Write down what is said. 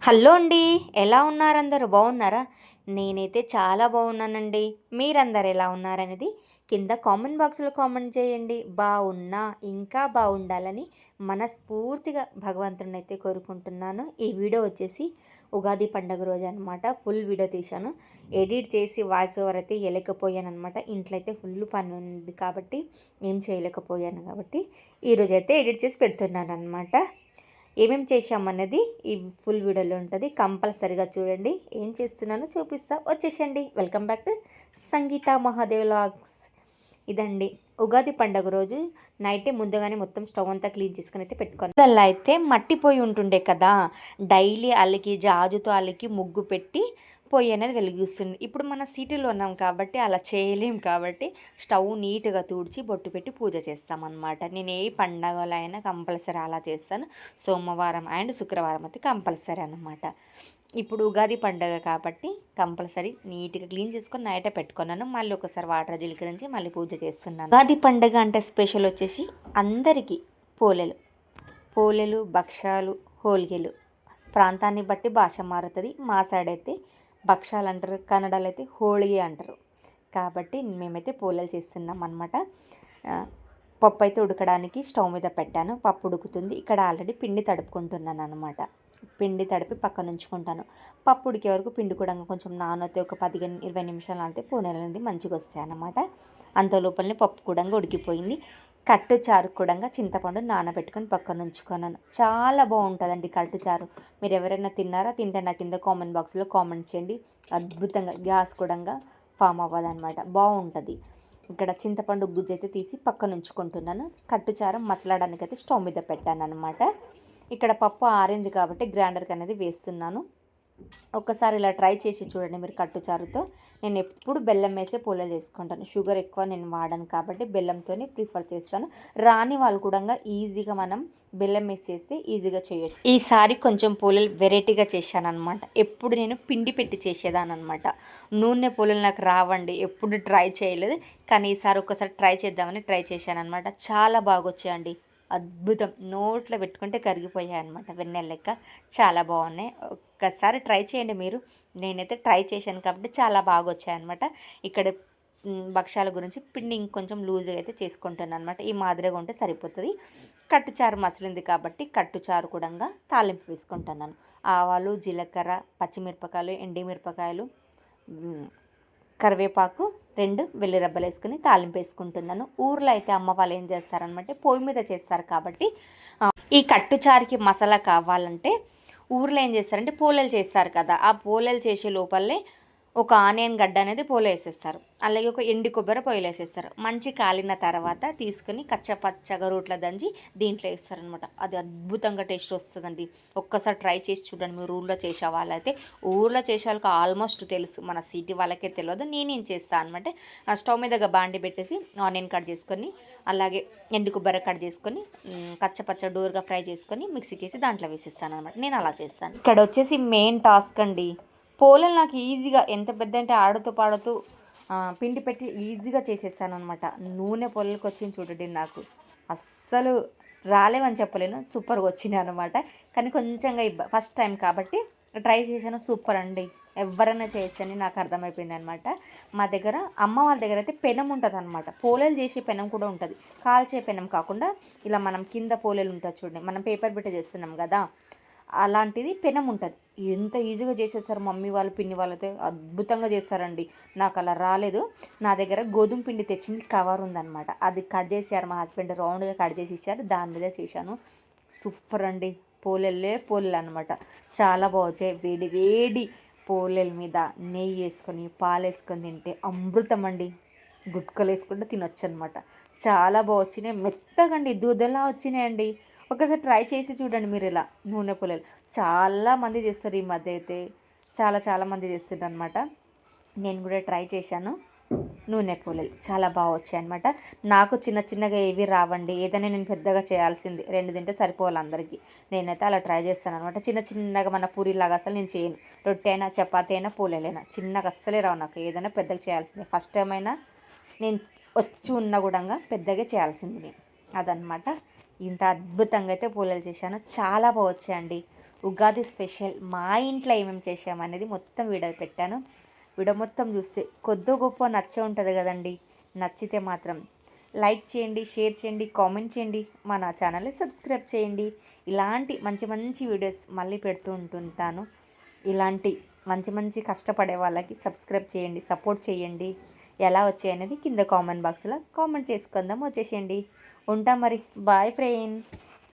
Hello అండి. ఎలా ఉన్నారు అందరూ? బాగున్నారా? నేనైతే చాలా బాగున్నానండి. మీరందరూ ఎలా ఉన్నారనేది కింద కామెంట్ బాక్స్‌లో కామెంట్ చేయండి. బాగున్నా, ఇంకా బాగుండాలని మనస్ఫూర్తిగా భగవంతుడినైతే కోరుకుంటున్నాను. ఈ వీడియో వచ్చేసి ఉగాది పండుగ రోజు అనమాట. ఫుల్ వీడియో తీశాను. ఎడిట్ చేసి వాయిస్ ఓవర్ అయితే ఇవ్వలేకపోయాననమాట. ఇంట్లో అయితే ఫుల్ పని ఉంది కాబట్టి ఏం చేయలేకపోయాను కాబట్టి ఈరోజైతే ఎడిట్ చేసి పెడుతున్నాననమాట. ఏమేమి చేశామన్నది ఈ ఫుల్ వీడియోలో ఉంటుంది. కంపల్సరిగా చూడండి. ఏం చేస్తున్నానో చూపిస్తా. వచ్చేసండి. Welcome back to Sangeetha Mahadev vlogs. ఇదండి ఉగాది పండుగ రోజు నైటే ముందుగానే మొత్తం స్టవ్ అంతా క్లీన్ చేసుకుని అయితే పెట్టుకోను. అలా అయితే మట్టిపోయి ఉంటుండే కదా, డైలీ అలికి జాజుతో అలికి ముగ్గు పెట్టి పొయ్యి అనేది వెలిగిస్తుంది. ఇప్పుడు మన సిటీలో ఉన్నాం కాబట్టి అలా చేయలేం కాబట్టి స్టవ్ నీట్గా తుడిచి బొట్టు పెట్టి పూజ చేస్తామన్నమాట. నేను ఏ పండగలో అయినా కంపల్సరీ అలా చేస్తాను. సోమవారం అండ్ శుక్రవారం అయితే కంపల్సరీ అన్నమాట. ఇప్పుడు ఉగాది పండుగ కాబట్టి కంపల్సరీ నీట్గా క్లీన్ చేసుకొని నైటే పెట్టుకున్నాను. మళ్ళీ ఒకసారి వాటర్ జీలకరించి మళ్ళీ పూజ చేస్తున్నాను. ఉగాది పండుగ అంటే స్పెషల్ వచ్చేసి అందరికీ పోలేలు, భక్షాలు, హోల్గేలు. ప్రాంతాన్ని బట్టి భాష మారుతుంది. మా సైడ్ అయితే భక్షాలు అంటారు, కన్నడలో అయితే హోళీ అంటారు. కాబట్టి మేమైతే పోలేలు చేస్తున్నాం అనమాట. పప్పు అయితే ఉడకడానికి స్టవ్ మీద పెట్టాను. పప్పు ఉడుకుతుంది. ఇక్కడ ఆల్రెడీ పిండి తడుపుకుంటున్నాను అనమాట. పిండి తడిపి పక్కన ఉంచుకుంటాను. పప్పు ఉడికే వరకు పిండి కూడా కొంచెం నానైతే ఒక 15-20 నిమిషాలు అంటే పోనేలు అనేది మంచిగా వస్తాయి అన్నమాట. అంత లోపలనే పప్పు కూడా ఉడికిపోయింది. కట్టు చారు కూడా చింతపండు నానబెట్టుకొని పక్కన ఉంచుకున్నాను. చాలా బాగుంటుందండి కట్టు చారు. మీరు ఎవరైనా తిన్నారా? తింటే నా కింద కామెంట్ బాక్స్లో కామెంట్ చేయండి. అద్భుతంగా గ్యాస్ కూడా ఫామ్ అవ్వదన్నమాట. బాగుంటుంది. ఇక్కడ చింతపండు గుజ్జు అయితే తీసి పక్కన ఉంచుకుంటున్నాను. కట్టుచారం మసలాడానికి అయితే స్టవ్ మీద పెట్టాను అనమాట. ఇక్కడ పప్పు ఆరింది కాబట్టి గ్రైండర్కి అనేది వేస్తున్నాను. ఒక్కసారి ఇలా ట్రై చేసి చూడండి మీరు కట్టుచారుతో. నేను ఎప్పుడు బెల్లం వేసే పూలలు చేసుకుంటాను. షుగర్ ఎక్కువ నేను వాడను కాబట్టి బెల్లంతోనే ప్రిఫర్ చేస్తాను. రాని వాళ్ళు కూడా ఈజీగా మనం బెల్లం వేసేసి ఈజీగా చేయొచ్చు. ఈసారి కొంచెం పూలలు వెరైటీగా చేశాను అనమాట. ఎప్పుడు నేను పిండి పెట్టి చేసేదాన్ని అనమాట. నూనె పూలలు నాకు రావండి, ఎప్పుడు ట్రై చేయలేదు. కానీ ఈసారి ఒకసారి ట్రై చేద్దామని ట్రై చేశాను అనమాట. చాలా బాగా వచ్చాయండి. అద్భుతం. నోట్లో పెట్టుకుంటే కరిగిపోయాయి అనమాట. వెన్నెల లెక్క చాలా బాగున్నాయి. ఒక్కసారి ట్రై చేయండి మీరు. నేనైతే ట్రై చేశాను కాబట్టి చాలా బాగా వచ్చాయన్నమాట. ఇక్కడ భక్షాల గురించి పిండి ఇంకొంచెం లూజ్గా అయితే చేసుకుంటాను అనమాట. ఈ మాదిరిగా ఉంటే సరిపోతుంది. కట్టుచారు మసిలింది కాబట్టి కట్టుచారు కూడా తాలింపు వేసుకుంటున్నాను. ఆవాలు, జీలకర్ర, పచ్చిమిరపకాయలు, ఎండిమిరపకాయలు, కరివేపాకు, 2 వెల్లి రబ్బలు వేసుకుని తాలింపు వేసుకుంటున్నాను. ఊర్లో అయితే అమ్మ వాళ్ళు ఏం చేస్తారనమాట, పొయ్యి మీద చేస్తారు కాబట్టి ఈ కట్టుచారుకి మసాలా కావాలంటే ఊర్లో ఏం చేస్తారంటే పోలేలు చేస్తారు కదా, ఆ పోలేలు చేసే లోపలే ఒక ఆనియన్ గడ్డ అనేది పోలో వేసేస్తారు. అలాగే ఒక ఎండి కొబ్బరి పొయ్యిలో వేసేస్తారు. మంచి కాలిన తర్వాత తీసుకుని కచ్చపచ్చగా రోట్లో దంచి దీంట్లో వేస్తారనమాట. అది అద్భుతంగా టేస్ట్ వస్తుందండి. ఒక్కసారి ట్రై చేసి చూడండి. మీరు ఊళ్ళో చేసే వాళ్ళైతే, ఊళ్ళో చేసే వాళ్ళకి ఆల్మోస్ట్ తెలుసు, మన సిటీ వాళ్ళకే తెలియదు. నేనేం చేస్తాను అనమాట, స్టవ్ మీద బాండి పెట్టేసి ఆనియన్ కట్ చేసుకొని అలాగే ఎండు కొబ్బరి కట్ చేసుకొని కచ్చపచ్చ డోర్గా ఫ్రై చేసుకొని మిక్సీకి వేసి దాంట్లో వేసేస్తాను అనమాట. నేను అలా చేస్తాను. ఇక్కడ వచ్చేసి మెయిన్ టాస్క్ అండి. పోలేలు నాకు ఈజీగా ఎంత పెద్ద అంటే ఆడుతూ పాడుతూ పిండి పెట్టి ఈజీగా చేసేసాను అనమాట. నూనె పోలేలకు వచ్చింది చూడండి. నాకు అస్సలు రాలేవని చెప్పలేను, సూపర్గా వచ్చినాయి అనమాట. కానీ కొంచెంగా ఫస్ట్ టైం కాబట్టి ట్రై చేశాను. సూపర్ అండి. ఎవరైనా చేయొచ్చని నాకు అర్థమైపోయింది అనమాట. మా దగ్గర అమ్మ వాళ్ళ దగ్గర అయితే పెనం ఉంటుంది అనమాట. పోలేలు చేసే పెనం కూడా ఉంటుంది. కాల్చే పెనం కాకుండా ఇలా మనం కింద పోలేలు ఉంటుంది చూడండి, మనం పేపర్ పెట్టి చేస్తున్నాం కదా, అలాంటిది పెనం ఉంటుంది. ఎంత ఈజీగా చేసేసారు మమ్మీ వాళ్ళు, పిన్ని వాళ్ళతో అద్భుతంగా చేస్తారండి. నాకు అలా రాలేదు. నా దగ్గర గోధుమ పిండి తెచ్చింది కవర్ ఉందన్నమాట. అది కట్ చేశారు మా హస్బెండ్, రౌండ్గా కట్ చేసి ఇచ్చారు. దాని మీద చేశాను. సూపర్ అండి. పోలేలు అనమాట. చాలా బాగుంటాయి. వేడి వేడి పోలేల మీద నెయ్యి వేసుకొని పాలు వేసుకొని తింటే అమృతం అండి. గుట్కలు వేసుకుంటే తినొచ్చు అనమాట. చాలా బాగా వచ్చినాయి. మెత్తగండి, దూదలా వచ్చినాయండి. ఒకసారి ట్రై చేసి చూడండి మీరు. ఇలా నూనె పొలలు చాలామంది చేస్తారు ఈ మధ్య అయితే. చాలామంది చేస్తారు అనమాట. నేను కూడా ట్రై చేశాను. నూనె పొలలు చాలా బాగా వచ్చాయి అనమాట. నాకు చిన్నగా ఏవి రావండి. ఏదైనా నేను పెద్దగా చేయాల్సింది. 2 తింటే సరిపోవాలి అందరికీ. నేనైతే అలా ట్రై చేస్తాను అనమాట. చిన్నగా మన పూరిలాగా అసలు నేను చేయను. రొట్టె అయినా చపాతీ అయినా పోలేలైనా చిన్నగా అస్సలే రావు నాకు. ఏదైనా పెద్దగా చేయాల్సిందే. ఫస్ట్ టైం అయినా నేను వచ్చి ఉన్న కూడా పెద్దగా చేయాల్సింది నేను. అదనమాట. ఇంత అద్భుతంగా అయితే పూలలు చేశాను. చాలా బాగా వచ్చాయండి. ఉగాది స్పెషల్ మా ఇంట్లో ఏమేమి చేసామనేది మొత్తం వీడియో పెట్టాను. వీడియో మొత్తం చూస్తే కొద్దో గొప్ప నచ్చే ఉంటుంది కదండి. నచ్చితే మాత్రం లైక్ చేయండి, షేర్ చేయండి, కామెంట్ చేయండి, మన ఛానల్ని సబ్స్క్రైబ్ చేయండి. ఇలాంటి మంచి మంచి వీడియోస్ మళ్ళీ పెడుతూ ఉంటుంటాను. ఇలాంటి మంచి మంచి కష్టపడే వాళ్ళకి సబ్స్క్రైబ్ చేయండి, సపోర్ట్ చేయండి. ఎలా వచ్చాయనేది కింద కామెంట్ బాక్స్లో కామెంట్ చేసుకుందాం, వచ్చేసేయండి. ఉంటాం మరి. Bye friends.